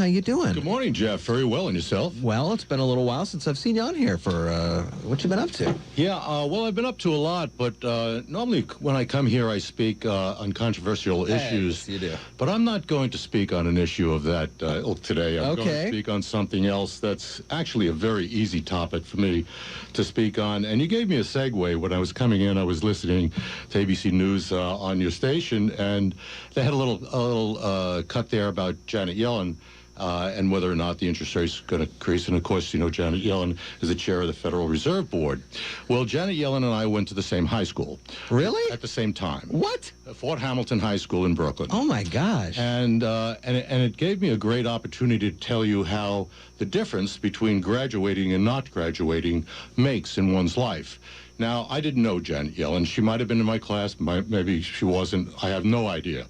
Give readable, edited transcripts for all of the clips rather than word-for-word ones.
you doing? Good morning, Jeff. Very well, and yourself? Well, it's been a little while since I've seen you on here for, what you been up to? Yeah, well, I've been up to a lot, but normally when I come here, I speak on controversial issues. Yes, you do. But I'm not going to speak on an issue of that ilk today. I'm going to speak on something else that's actually a very easy topic for me to speak on. And you gave me a segue. When I was coming in, I was listening to ABC News on your station, and they had a little cut there about Janet Yellen. And whether or not the interest rate is going to increase. And, of course, you know, Janet Yellen is the chair of the Federal Reserve Board. Well, Janet Yellen and I went to the same high school. Really? At the same time. What? Fort Hamilton High School in Brooklyn. Oh, my gosh. And it gave me a great opportunity to tell you how the difference between graduating and not graduating makes in one's life. Now, I didn't know Janet Yellen. She might have been in my class. Maybe she wasn't. I have no idea.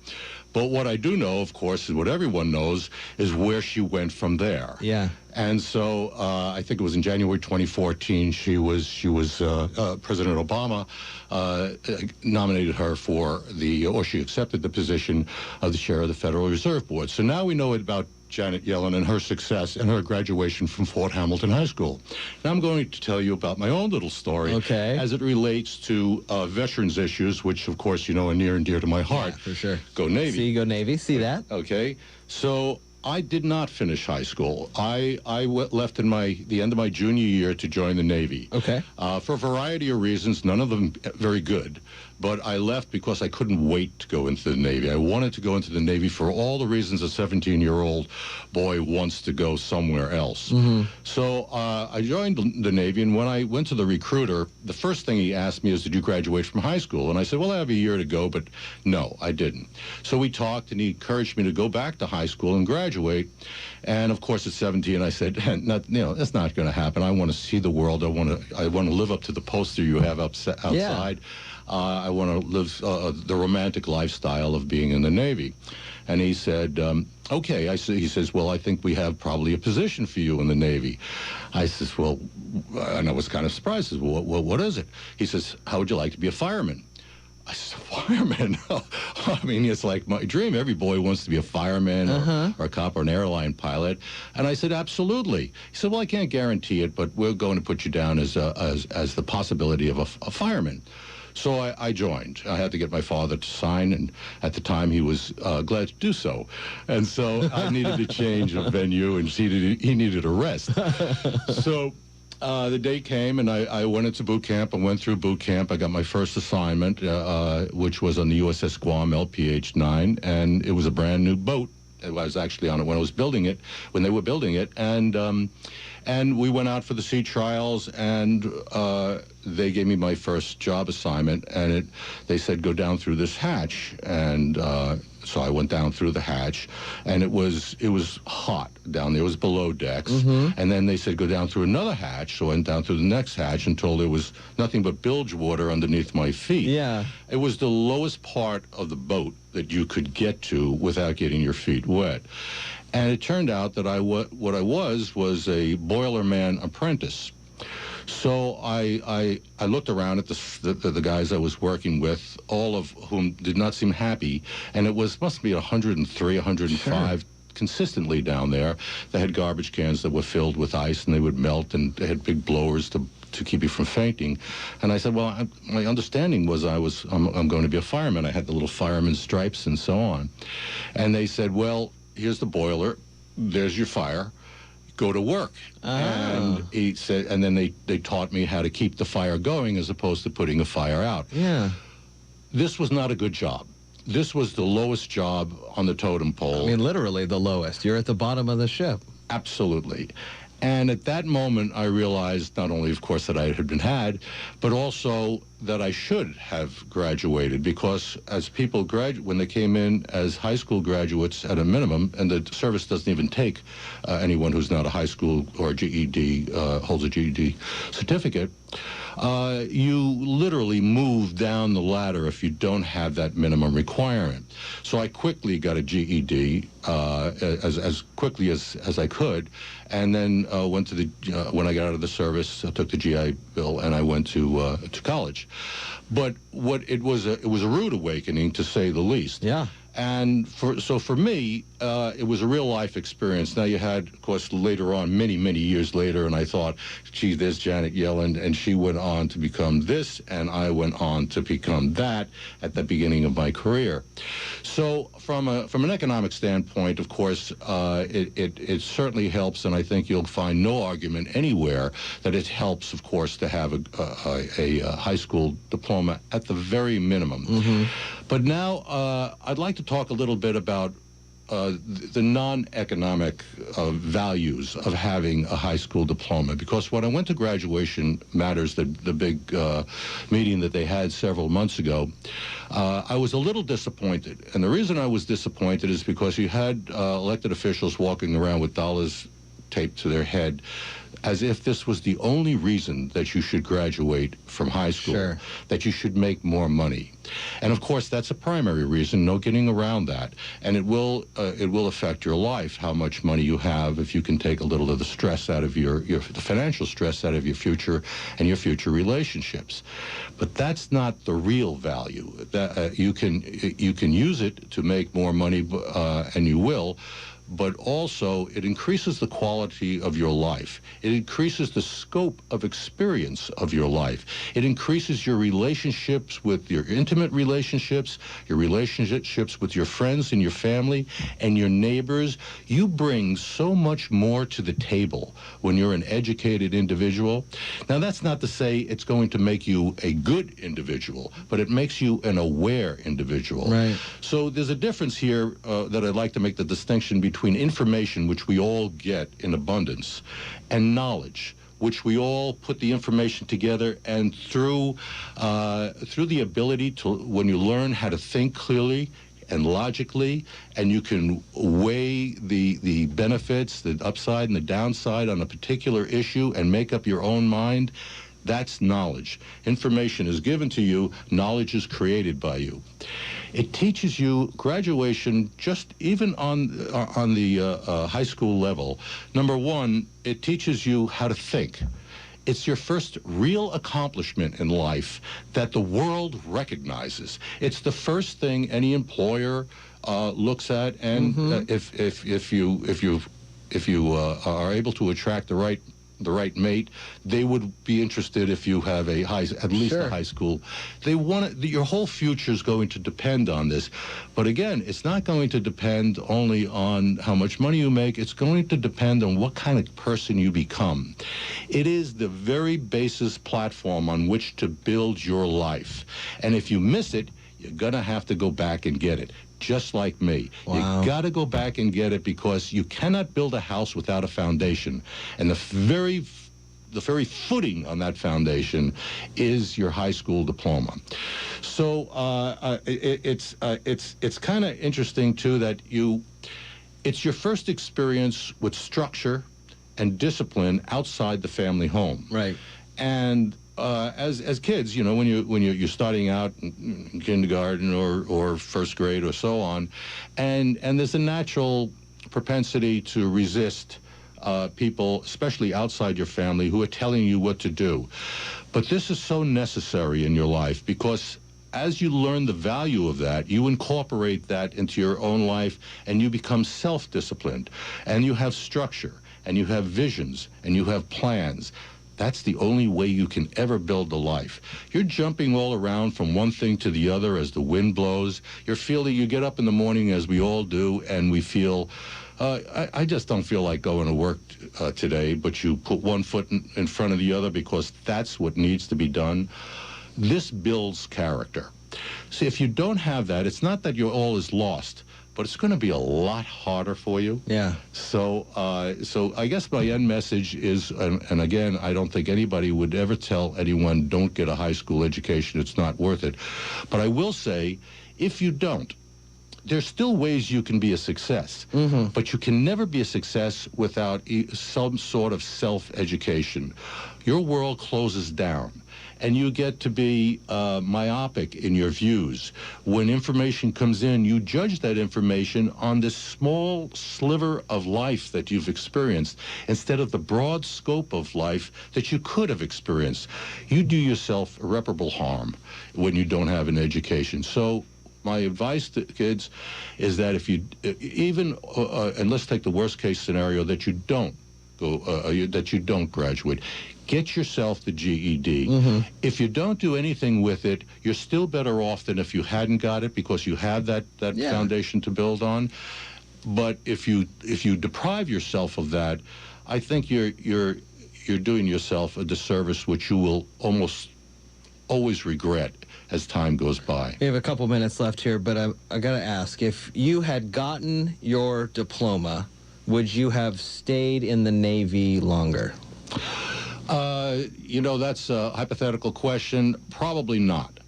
But what I do know, of course, is what everyone knows, is where she went from there. Yeah. And so I think it was in January 2014, President Obama nominated her or she accepted the position of the chair of the Federal Reserve Board. So now we know about Janet Yellen and her success and her graduation from Fort Hamilton High School. Now I'm going to tell you about my own little story as it relates to veterans issues, which, of course, you know, are near and dear to my heart. Yeah, for sure. Go Navy. See, go Navy. See that? Okay. So I did not finish high school. I left in the end of my junior year to join the Navy. Okay. For a variety of reasons, none of them very good. But I left because I couldn't wait to go into the Navy. I wanted to go into the Navy for all the reasons a 17-year-old boy wants to go somewhere else. Mm-hmm. So I joined the Navy, and when I went to the recruiter, the first thing he asked me is, did you graduate from high school? And I said, well, I have a year to go, but no, I didn't. So we talked, and he encouraged me to go back to high school and graduate. And, of course, at 17, I said, that's not going to happen. I want to see the world. I want to live up to the poster you have outside. Yeah. I want to live the romantic lifestyle of being in the Navy. And he said, okay. He says, well, I think we have probably a position for you in the Navy. I says, well, and I was kind of surprised. I said, well, what is it? He says, how would you like to be a fireman? I said, fireman? I mean, it's like my dream. Every boy wants to be a fireman or a cop or an airline pilot. And I said, absolutely. He said, well, I can't guarantee it, but we're going to put you down as the possibility of a fireman. So I joined. I had to get my father to sign, and at the time he was glad to do so. And so I needed a change of venue, and he needed a rest. So the day came, and I went into boot camp. I went through boot camp. I got my first assignment, which was on the USS Guam LPH-9, and it was a brand new boat. I was actually on it when they were building it, and we went out for the sea trials, and they gave me my first job assignment, and they said, go down through this hatch, and so I went down through the hatch, and it was hot down there. It was below decks, and then they said, go down through another hatch, so I went down through the next hatch until there was nothing but bilge water underneath my feet. Yeah. It was the lowest part of the boat that you could get to without getting your feet wet. And it turned out that what I was a Boilerman apprentice. So I looked around at the guys I was working with, all of whom did not seem happy, and it must be 103, 105 consistently down there. They had garbage cans that were filled with ice, and they would melt, and they had big blowers to keep you from fainting. And I said, well, my understanding was I'm going to be a fireman. I had the little fireman stripes and so on. And they said, well, here's the boiler, there's your fire, go to work. And he said, and then they taught me how to keep the fire going as opposed to putting a fire out. Yeah. This was not a good job. This was the lowest job on the totem pole. I mean, literally the lowest. You're at the bottom of the ship. Absolutely. And at that moment, I realized not only, of course, that I had been had, but also that I should have graduated, because as people when they came in as high school graduates at a minimum, and the service doesn't even take anyone who's not a high school or a GED, holds a GED certificate, you literally move down the ladder if you don't have that minimum requirement. So I quickly got a GED as quickly as I could, and then went to when I got out of the service, I took the GI Bill, and I went to college. But it was a rude awakening, to say the least. Yeah. And for me, it was a real-life experience. Now, you had, of course, later on, many, many years later, and I thought, gee, there's Janet Yellen, and she went on to become this, and I went on to become that at the beginning of my career. So from an economic standpoint, of course, it certainly helps, and I think you'll find no argument anywhere that it helps, of course, to have a high school diploma at the very minimum. Mm-hmm. But now I'd like to talk a little bit about the non-economic values of having a high school diploma, because when I went to Graduation Matters, the big meeting that they had several months ago, I was a little disappointed. And the reason I was disappointed is because you had elected officials walking around with dollars taped to their head as if this was the only reason that you should graduate from high school, sure, that you should make more money. And of course, that's a primary reason, no getting around that. And it will affect your life, how much money you have, if you can take a little of the stress out of the financial stress out of your future and your future relationships. But that's not the real value. That you can use it to make more money, and you will. But also, it increases the quality of your life. It increases the scope of experience of your life. It increases your relationships with your intimate relationships, your relationships with your friends and your family and your neighbors. You bring so much more to the table when you're an educated individual. Now, that's not to say it's going to make you a good individual, but it makes you an aware individual. Right. So there's a difference here that I'd like to make the distinction between information, which we all get in abundance, and knowledge, which we all put the information together, and through the ability to, when you learn how to think clearly and logically, and you can weigh the benefits, the upside and the downside on a particular issue and make up your own mind, that's knowledge. Information is given to you, knowledge is created by you. It teaches you graduation, just even on the high school level. Number one, it teaches you how to think. It's your first real accomplishment in life that the world recognizes. It's the first thing any employer looks at, and if you are able to attract the right mate, they would be interested if you have at least sure, a high school. They want your whole future is going to depend on this. But again, it's not going to depend only on how much money you make. It's going to depend on what kind of person you become. It is the very basis platform on which to build your life. And if you miss it, you're going to have to go back and get it. Just like me. Wow. You got to go back and get it, because you cannot build a house without a foundation. And the very footing on that foundation is your high school diploma. So it's kind of interesting too that it's your first experience with structure and discipline outside the family home. right. And as kids, when you're starting out in kindergarten or first grade or so on, and there's a natural propensity to resist people, especially outside your family, who are telling you what to do. But this is so necessary in your life, because as you learn the value of that, you incorporate that into your own life, and you become self-disciplined, and you have structure, and you have visions, and you have plans. That's the only way you can ever build a life. You're jumping all around from one thing to the other as the wind blows. You get up in the morning, as we all do, and we feel, I just don't feel like going to work today, but you put one foot in front of the other because that's what needs to be done. This builds character. See, if you don't have that, it's not that your all is lost, but it's going to be a lot harder for you. Yeah. So I guess my end message is, and again, I don't think anybody would ever tell anyone, don't get a high school education, it's not worth it. But I will say, if you don't, there's still ways you can be a success, but you can never be a success without some sort of self-education. Your world closes down, and you get to be myopic in your views. When information comes in, you judge that information on this small sliver of life that you've experienced instead of the broad scope of life that you could have experienced. You do yourself irreparable harm when you don't have an education. So my advice to kids is that if you even and let's take the worst case scenario that you don't go that you don't graduate. Get yourself the GED. If you don't do anything with it, you're still better off than if you hadn't got it, because you have that foundation to build on. But if you deprive yourself of that, I think you're doing yourself a disservice, which you will almost always regret as time goes by. We have a couple minutes left here, but I got to ask, if you had gotten your diploma, would you have stayed in the Navy longer? That's a hypothetical question. Probably not.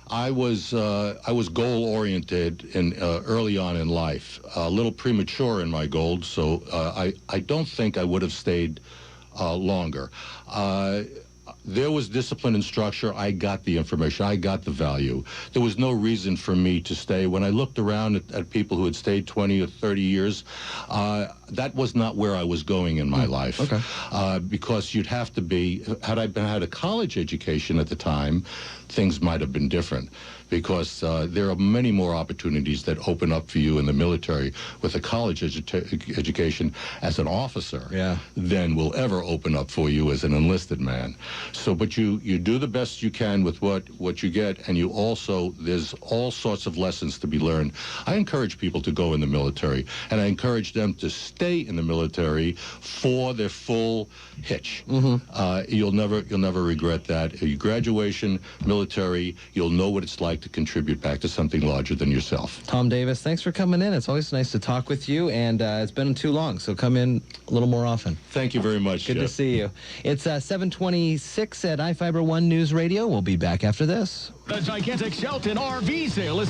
I was goal-oriented early on in life, a little premature in my goals, so I don't think I would have stayed longer. There was discipline and structure. I got the information. I got the value. There was no reason for me to stay. When I looked around at people who had stayed 20 or 30 years, that was not where I was going in my life. Okay. Because you'd have to be, had I had a college education at the time, things might have been different. Because there are many more opportunities that open up for you in the military with a college education as an officer than will ever open up for you as an enlisted man. So, but you do the best you can with what you get, and you also, there's all sorts of lessons to be learned. I encourage people to go in the military, and I encourage them to stay in the military for their full hitch. You'll never regret that. Your graduation, military, you'll know what it's like to contribute back to something larger than yourself. Tom Davis, thanks for coming in. It's always nice to talk with you, and it's been too long, so come in a little more often. Thank you very much, Good Jeff. to see you. It's 7:26 at iFiber One News Radio. We'll be back after this. The gigantic Shelton RV sale is